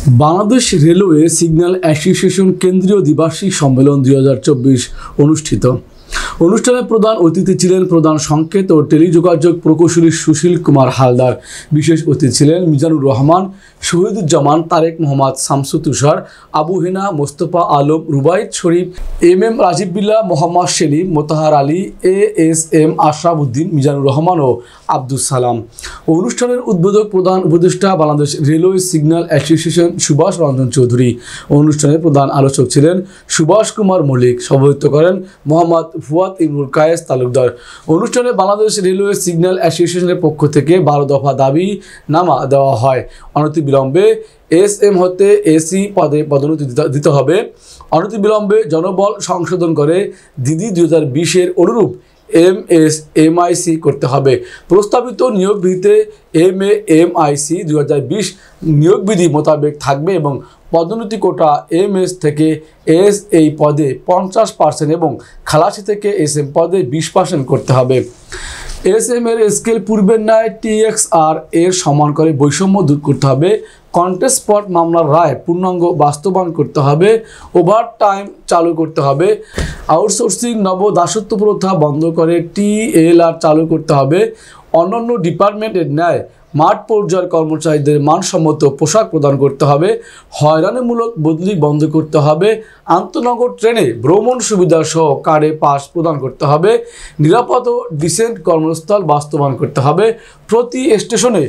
Bangladesh railway signal association কেন্দ্রীয় দ্বিবার্ষিক সম্মেলন 2024 অনুষ্ঠিত। অনুষ্ঠানে প্রধান অতিথি ছিলেন প্রধান সংকেত ও টেলিযোগাযোগ প্রকৌশলী সুশীল কুমার হালদার। বিশেষ অতিথি ছিলেন মিজানুর রহমান, শহীদুজ্জামান, তারেক মোহাম্মদ, শামসু তুষার, আবু হেনা, মোস্তফা আলম, রুবাইত শরীফ, এম রাজীব বিল্লাহ, মোহাম্মদ সেলিম, মোতাহার আলী, ASM আশরাফ উদ্দিন, মিজানুর রহমান ও আব্দুস সালাম। অনুষ্ঠানের উদ্বোধক প্রধান উপদেষ্টা Bangladesh railway signal association Subhash Ranjan Chowdhury. অনুষ্ঠানে প্রধান আলোচক ছিলেন সুভাষ কুমার মল্লিক। সভাপতিত্ব করেন মোহাম্মদ ফুয়াদ ইবনুল কায়েস তালুকদার। অনুষ্ঠানে বাংলাদেশ রেলওয়ে সিগন্যাল অ্যাসোসিয়েশনের পক্ষ থেকে 12 দফা দাবি নামা দেওয়া হয়। অনতিবিলম্বে SM হতে AC পদে পদোন্নতি দিতে হবে। অনতিবিলম্বে জনবল সংশোধন করে দিদি 2020-এর অনুরূপ MIC করতে হবে। প্রস্তাবিত নিয়োগ বিধিতে MIC 2020 নিয়োগ বিধি মোতাবেক থাকবে এবং পদোন্নতি কোটা MS থেকে S এই পদে 50% এবং খালাসি থেকে SM পদে 20% করতে হবে। SM এর স্কেল পূর্বের ন্যায় TXR এর সমান করে বৈষম্য দূর করতে হবে। কন্টেস্ট স্পট মামলার রায় পূর্ণাঙ্গ বাস্তবায়ন করতে হবে। ওভারটাইম চালু করতে হবে। আউটসোর্সিং নবদাসত্ব প্রথা বন্ধ করে TLR চালু করতে হবে। অন্যান্য ডিপার্টমেন্টের ন্যায় মাঠ পর্যায়ের কর্মচারীদের মানসম্মত পোশাক প্রদান করতে হবে। হয়রানিমূলক বদলি বন্ধ করতে হবে। আন্তনগর ট্রেনে ভ্রমণ সুবিধা সহ কার্ডে পাস প্রদান করতে হবে। নিরাপদ ও ডিসেন্ট কর্মস্থল বাস্তবায়ন করতে হবে। প্রতি স্টেশনে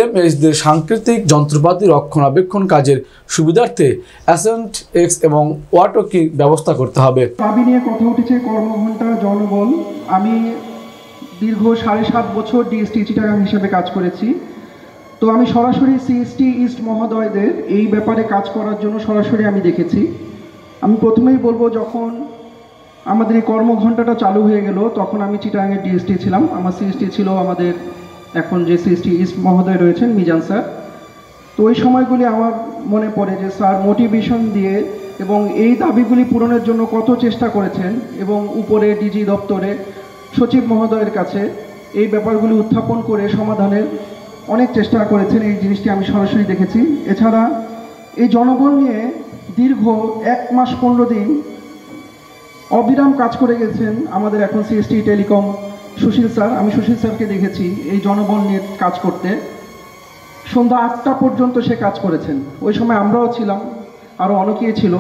MSদের সাংকেতিক যন্ত্রপাতি রক্ষণাবেক্ষণ কাজের সুবিধার্থে অ্যাসেন্ট এক্স এবং ওয়াটকিং ব্যবস্থা করতে হবে। দাবি নিয়ে কথা উঠেছে কর্মঘণ্টা, জনবল। আমি দীর্ঘ 7.5 বছর DST চিটাগাং হিসেবে কাজ করেছি। তো আমি সরাসরি CST ইস্ট মহোদয়দের এই ব্যাপারে কাজ করার জন্য সরাসরি আমি দেখেছি। আমি প্রথমেই বলবো, যখন আমাদের এই কর্মঘণ্টাটা চালু হয়ে গেল তখন আমি চিটাগাংয়ের DST ছিলাম। আমার CST ছিল আমাদের এখন যে CST ইস্ট মহোদয় রয়েছেন মিজান স্যার। তো ওই সময়গুলি আমার মনে পড়ে যে স্যার মোটিভেশন দিয়ে এবং এই দাবিগুলি পূরণের জন্য কত চেষ্টা করেছেন এবং উপরে DG দপ্তরে সচিব মহোদয়ের কাছে এই ব্যাপারগুলি উত্থাপন করে সমাধানের অনেক চেষ্টা করেছেন। এই জিনিসটি আমি সরাসরি দেখেছি। এছাড়া এই জনবল নিয়ে দীর্ঘ 1 মাস 15 দিন অবিরাম কাজ করে গেছেন আমাদের এখন CST টেলিকম সুশীল স্যার। আমি সুশীল স্যারকে দেখেছি এই জনবল নিয়ে কাজ করতে। সন্ধ্যা 8টা পর্যন্ত সে কাজ করেছেন। ওই সময় আমরাও ছিলাম, আরও অনেকেই ছিল।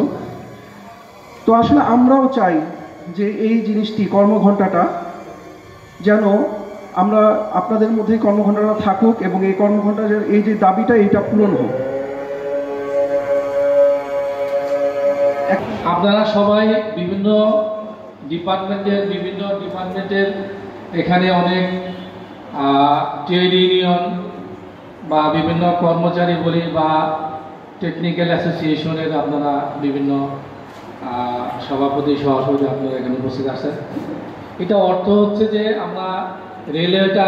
তো আসলে আমরাও চাই যে এই জিনিসটি কর্মঘণ্টাটা যেন আমরা আপনাদের মধ্যেই কর্মঘণ্টাটা থাকুক এবং এই কর্মঘণ্টার এই যে দাবিটা এইটা পূরণ হোক। আপনারা সবাই বিভিন্ন ডিপার্টমেন্টের এখানে অনেক ট্রেড ইউনিয়ন বা বিভিন্ন কর্মচারী বলি বা টেকনিক্যাল অ্যাসোসিয়েশনের আপনারা বিভিন্ন সভাপতি সহসভাপতি আপনারা এখানে উপস্থিত আছেন। এটা অর্থ হচ্ছে যে আমরা রেলওয়েটা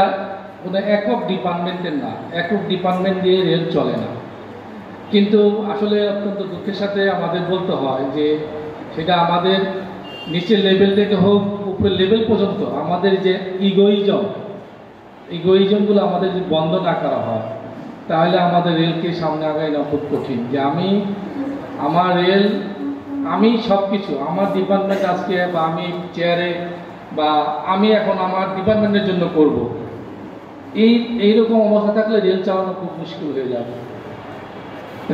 কোনো একক ডিপার্টমেন্টের না, একক ডিপার্টমেন্ট দিয়ে রেল চলে না। কিন্তু আসলে অত্যন্ত দুঃখের সাথে আমাদের বলতে হয় যে সেটা আমাদের নিচের লেভেল থেকে হোক উপরের লেভেল পর্যন্ত আমাদের যে ইগোইজমগুলো আমাদের যদি বন্ধ না করা হয় তাহলে আমাদের রেলকে সামনে আগায় নেওয়া খুব কঠিন। যে আমার রেল, আমি সব কিছু আমার ডিপার্টমেন্ট আজকে বা আমি চেয়ারে বা আমি এখন আমার ডিপার্টমেন্টের জন্য করব, এইরকম অবস্থা থাকলে রেল চালানো খুব মুশকিল হয়ে যাবে।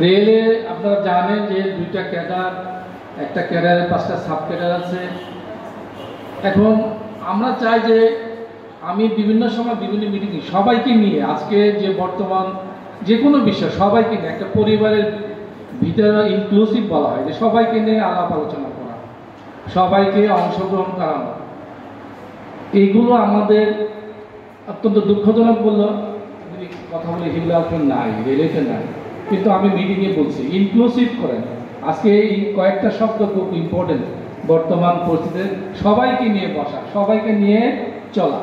রেলে আপনারা জানেন যে 2টা ক্যাডার, একটা ক্যাডারে 5টা সাব ক্যাডার আছে। এখন আমরা চাই যে আমি বিভিন্ন সময় বিভিন্ন মিটিং সবাইকে নিয়ে, আজকে যে বর্তমান যে কোনো বিষয় সবাইকে নিয়ে একটা পরিবারের ভিতরে ইনক্লুসিভ বলা হয়, যে সবাইকে নিয়ে আলাপ আলোচনা করা, সবাইকে অংশগ্রহণ করানো, এইগুলো আমাদের অত্যন্ত দুঃখজনক বললো যদি কথা বলে এগুলো আপনার নাই, রেলেতে নাই। কিন্তু আমি মিটিংয়ে বলছি ইনক্লুসিভ করেন। আজকে এই কয়েকটা শব্দ খুব ইম্পর্টেন্ট বর্তমান পরিস্থিতিতে, সবাইকে নিয়ে বসা, সবাইকে নিয়ে চলা।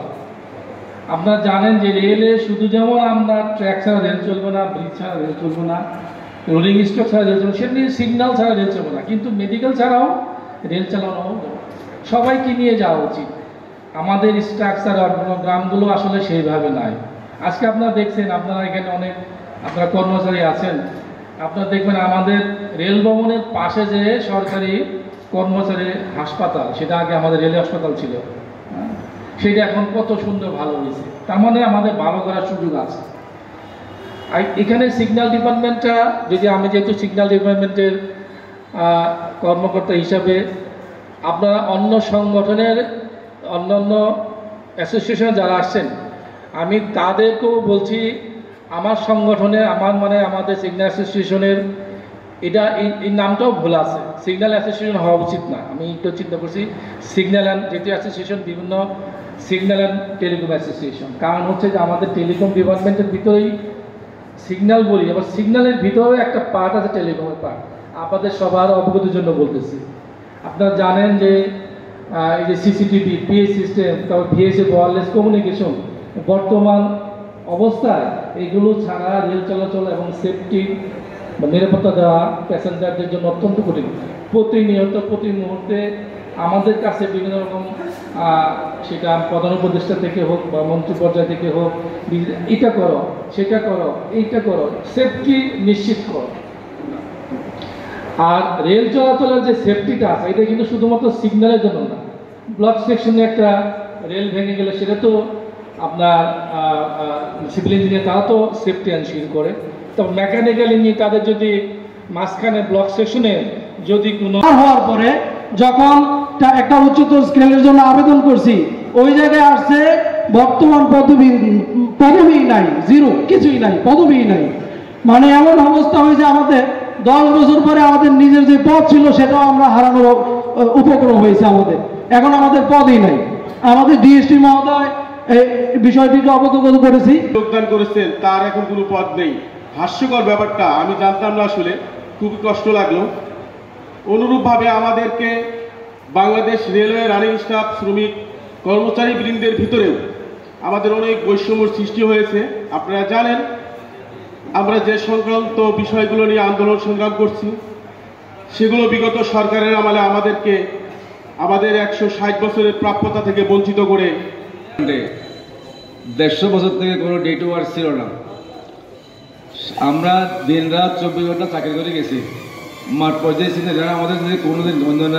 আপনারা জানেন যে রেলে শুধু যেমন আমরা ট্র্যাক ছাড়া রেল চলবে না, ব্রিজ ছাড়া রেল চলবে না, রোলিং স্টক ছাড়া রেল চলবে, সেমনি সিগন্যাল ছাড়া রেল চলবে না, কিন্তু মেডিকেল ছাড়াও রেল চালানো সবাইকে নিয়ে যাওয়া উচিত। আমাদের স্ট্রাকচার গ্রামগুলো আসলে সেইভাবে নাই। আজকে আপনারা দেখছেন, আপনারা এখানে অনেক আপনারা কর্মচারী আছেন, আপনারা দেখবেন আমাদের রেল ভবনের পাশে যে সরকারি কর্মচারী হাসপাতাল, সেটা আগে আমাদের রেল হাসপাতাল ছিল, সেটা এখন কত সুন্দর ভালো হয়েছে। তার মানে আমাদের ভালো করার সুযোগ আছে। আর এখানে সিগন্যাল ডিপার্টমেন্টটা, যদি আমি যেহেতু সিগন্যাল ডিপার্টমেন্টের কর্মকর্তা হিসাবে, আপনারা অন্য সংগঠনের অন্যান্য অ্যাসোসিয়েশনে যারা আসছেন, আমি তাদেরকেও বলছি, আমার সংগঠনে আমাদের সিগন্যাল অ্যাসোসিয়েশনের এই নামটাও ভুল আছে, সিগন্যাল অ্যাসোসিয়েশন হওয়া উচিত না। আমি একটু চিন্তা করছি সিগন্যাল অ্যান্ড, যেহেতু অ্যাসোসিয়েশন বিভিন্ন সিগন্যাল অ্যান্ড টেলিকম অ্যাসোসিয়েশন, কারণ হচ্ছে যে আমাদের টেলিকম ডিপার্টমেন্টের ভিতরেই সিগন্যাল বলি, আবার সিগন্যালের ভিতরেও একটা পার্ট আছে টেলিকমের পার্ট। আপনাদের সবার অবগতির জন্য বলতেছি, আপনারা জানেন যে এই যে সিসিটিভি, পিএ সিস্টেম, তারপর ভিএসএ ওয়্যারলেস কমিউনিকেশন, বর্তমান অবস্থায় এগুলো ছাড়া রেল চলাচল এবং সেফটি বা নিরাপত্তা দেওয়া প্যাসেঞ্জারদের জন্য অত্যন্ত কঠিন। প্রতিনিয়ত প্রতি মুহূর্তে আমাদের কাছে বিভিন্ন রকম, সেটা প্রধান উপদেষ্টা থেকে হোক বা মন্ত্রী পর্যায় থেকে হোক, এটা করো, সেটা করো, এইটা করো, সেফটি নিশ্চিত করো। আর রেল চলাচলের যে সেফটিটা আছে, এটা কিন্তু শুধুমাত্র সিগন্যালের জন্য না। ব্লক সেকশনে একটা রেল ভেঙে গেলে সেটা তো আপনার সিভিল ইঞ্জিনিয়ার তারা তো সেফটি এনশিওর করে, তো মেকানিক্যাল ইঞ্জিনিয়ার তাদের যদি মাঝখানে ব্লক সেকশনে যদি কোনো হওয়ার পরে যখন একটা উচ্চতর স্কেলের জন্য আবেদন করছি, ওই জায়গায় আসছে বর্তমান পদবি নাই, জিরো, কিছুই নাই, পদবি নাই। মানে এমন অবস্থা হয়েছে আমাদের 10 বছর পরে আমাদের নিজের যে পদ ছিল সেটাও আমরা হারানোর উপক্রম হয়েছে আমাদের। এখন আমাদের পদই নাই। আমাদের ডিএসটি মহোদয় এই বিষয়টিকে অবগত করেছি, যোগদান করেছেন, তার এখন কোনো পদ নেই। হাস্যকর ব্যাপারটা, আমি জানতাম না, আসলে খুবই কষ্ট লাগলো। অনুরূপভাবে আমাদেরকে বাংলাদেশ রেলওয়ে রানিং স্টাফ, শ্রমিক, কর্মচারী বৃন্দের ভিতরেও আমাদের অনেক বৈষম্যের সৃষ্টি হয়েছে। আপনারা জানেন আমরা যে সংক্রান্ত বিষয়গুলো নিয়ে আন্দোলন সংগ্রাম করছি, সেগুলো বিগত সরকারের আমলে আমাদেরকে আমাদের 160 বছরের প্রাপ্যতা থেকে বঞ্চিত করে 150 বছর থেকে কোনো ডে টু ওয়ার্ক ছিল না। আমরা দিন রাত 24 ঘন্টা চাকরি করে গেছি। মাঠ পর্যায়ে ছিল যারা আমাদের যদি কোনোদিন অন্যান্য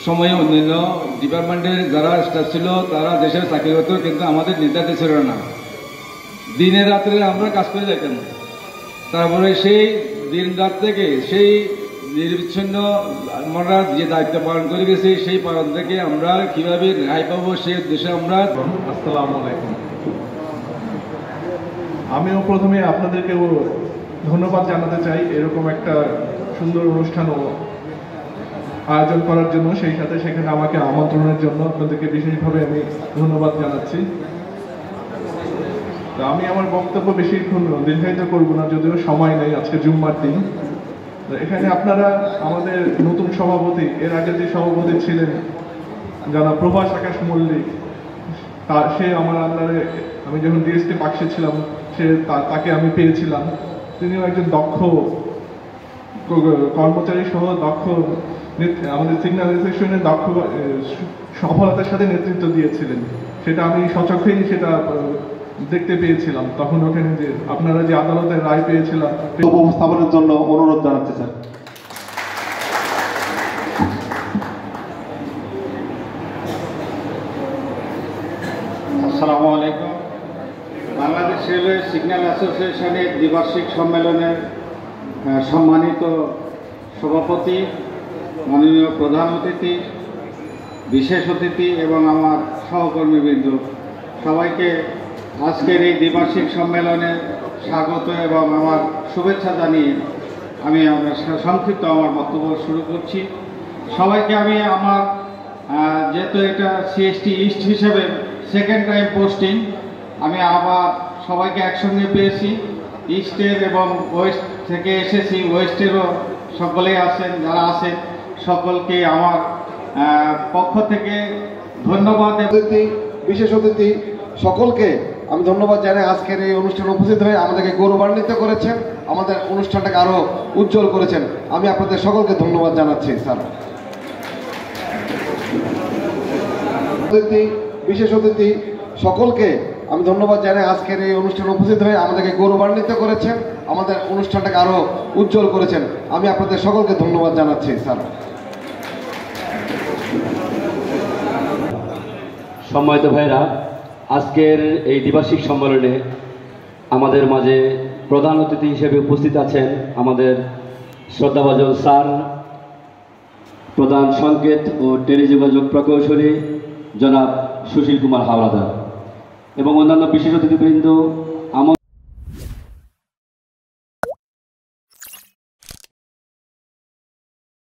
সময়ে অন্যান্য ডিপার্টমেন্টের যারা স্টাফ ছিল তারা দেশের চাকরি করতো, কিন্তু আমাদের নির্ধারিত ছিল না। দিনে রাত্রে আমরা কাজ করে যাইতাম। তারপরে সেই দিন রাত থেকে সেই নির্বিচ্ছিন্ন আমরা যে দায়িত্ব পালন করে গেছি, সেই পালন থেকে আমরা কিভাবে রেহাই পাবো সেই উদ্দেশ্যে আমরা। আসসালামু আলাইকুম। আমিও প্রথমে আপনাদেরকে ধন্যবাদ জানাতে চাই এরকম একটা সুন্দর অনুষ্ঠান আয়োজন করার জন্য, সেই সাথে সেখানে আমাকে আমন্ত্রণের জন্য আপনাদেরকে বিশেষভাবে আমি ধন্যবাদ জানাচ্ছি। তো আমি আমার বক্তব্য বেশিক্ষণ দীর্ঘায়িত করব না, যদিও সময় নেই, আজকে জুম্মার দিন। এখানে আপনারা আমাদের নতুন সভাপতি, এর আগে যে সভাপতি ছিলেন যারা প্রভাস আকাশ মল্লিক, সে আমার আন্ডারে, আমি যখন ডিএসটি বাক্সে ছিলাম তাকে আমি পেয়েছিলাম। তিনিও একজন দক্ষ কর্মচারী সহ দক্ষ, আমাদের সিগন্যাল অ্যাসোসিয়েশনের দক্ষ সফলতার সাথে নেতৃত্ব দিয়েছিলেন। সেটা আমি সচক্ষেই সেটা দেখতে পেয়েছিলাম তখন ওখানে, যে আপনারা যে আদালতের রায় পেয়েছিলাম। উপস্থাপনের জন্য অনুরোধ জানাচ্ছি স্যার। আসসালামু আলাইকুম। বাংলাদেশ রেলওয়ে সিগন্যাল অ্যাসোসিয়েশনের দ্বিবার্ষিক সম্মেলনের সম্মানিত সভাপতি, মাননীয় প্রধান অতিথি, বিশেষ অতিথি এবং আমার সহকর্মীবৃন্দ, সবাইকে আজকের এই দ্বিবার্ষিক সম্মেলনে স্বাগত এবং আমার শুভেচ্ছা জানিয়ে আমি সংক্ষিপ্ত আমার বক্তব্য শুরু করছি। সবাইকে আমি আমার, যেহেতু এটা সিএসটি ইস্ট হিসেবে সেকেন্ড টাইম পোস্টিং, আমি আবার সবাইকে একসঙ্গে পেয়েছি। ইস্টের এবং ওয়েস্ট থেকে এসেছি, ওয়েস্টেরও সকলেই আছেন, যারা আছেন সকলকে আমার পক্ষ থেকে ধন্যবাদ। বিশেষ অতিথি সকলকে আমি ধন্যবাদ জানাই। আজকের এই অনুষ্ঠানে উপস্থিত হয়ে আমাদেরকে গৌরবান্বিত করেছেন, আমাদের অনুষ্ঠানটাকে আরো উজ্জ্বল করেছেন। আমি আপনাদের সকলকে ধন্যবাদ জানাচ্ছি স্যার। বিশেষ অতিথি সকলকে আমি ধন্যবাদ জানাই আজকের এই অনুষ্ঠানে উপস্থিত হয়ে আমাদেরকে গৌরবান্বিত করেছেন, আমাদের অনুষ্ঠানটাকে আরও উজ্জ্বল করেছেন। আমি আপনাদের সকলকে ধন্যবাদ জানাচ্ছি স্যার। সম্মানিত ভাইরা, আজকের এই দ্বিবার্ষিক সম্মেলনে আমাদের মাঝে প্রধান অতিথি হিসেবে উপস্থিত আছেন আমাদের শ্রদ্ধাভাজন স্যার, প্রধান সংকেত ও টেলিযোগাযোগ প্রকৌশলী জনাব সুশীল কুমার হাওলাদার এবং অন্যান্য বিশেষ অতিথিবৃন্দ।